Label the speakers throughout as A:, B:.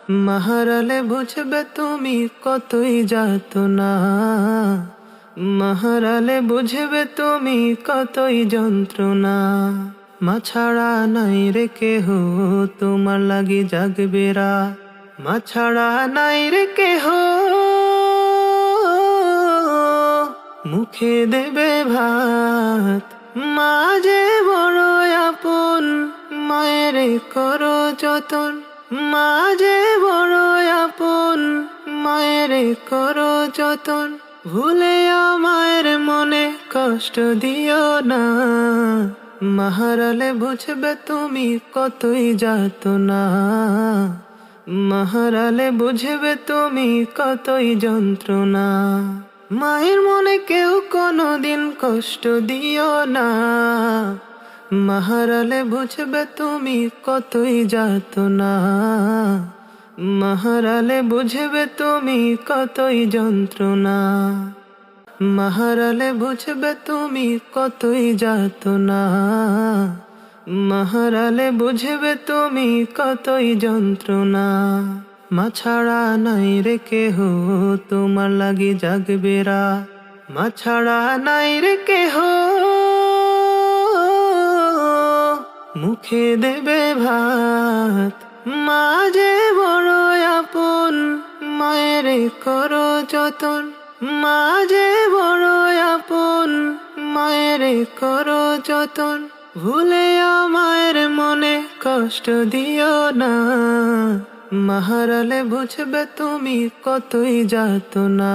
A: মাহারালে বুঝবে তুমি কতই যাতনা, মাহারালে বুঝবে তুমি কতই যন্ত্রণা। মা ছাড়া নাই রে কেহ তোমার লাগি জাগবে রাত, মা ছাড়া নাই রে কেহ মুখে দেবে ভাত। মা যে বড় আপন, মায়ের করো যতন, মা যে বড় আপন, মায়ের করো যতন। ভুলে মায়ের মনে কষ্ট দিও না, মাহারালে বুঝবে তুমি কতই যাতনা, মাহারালে বুঝবে তুমি কতই যন্ত্রণা। মায়ের মনে কেউ কোনোদিন কষ্ট দিও না, মাহারালে বুঝবে তুমি কতই যাতনা, মাহারালে বুঝবে তুমি কতই যন্ত্রণা। মাহারালে বুঝবে তুমি কতই যাতনা, মাহারালে বুঝবে তুমি কতই যন্ত্রণা। মা ছাড়া নাই রে কেহ তোমার লাগি জাগবে রাত, মা ছাড়া নাই রে কেহ মুখে দেবে ভাত। মা যে বড় আপন, মায়ের করো যতন, মা যে বড় আপন, মায়ের করো যতন। ভুলে মায়ের মনে কষ্ট দিও না, মাহারালে বুঝবে তুমি কতই যাতনা,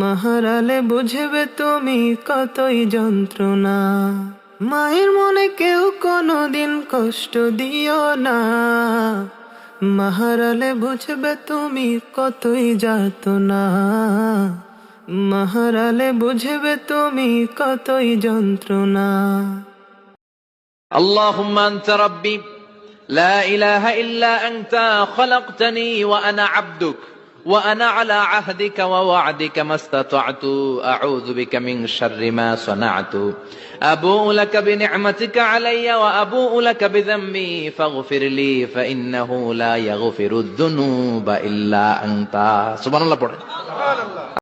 A: মাহারালে বুঝবে তুমি কতই যন্ত্রণা। মায়ের মনে কেউ কোনোদিন কষ্ট দিও না, মাহারালে বুঝবে তুমি কতই যাতনা, মাহারালে বুঝবে তুমি কতই যন্ত্রণা।
B: اللهم أنت ربي لا إله إلا أنت خلقتني وأنا عبدك وأنا على عهدك ووعدك ما استطعت أعوذ بك من شر ما صنعت أبوء لك بنعمتك علي وأبوء لك بذنبي فاغفر لي فإنه لا يغفر الذنوب إلا أنت. سبحان الله.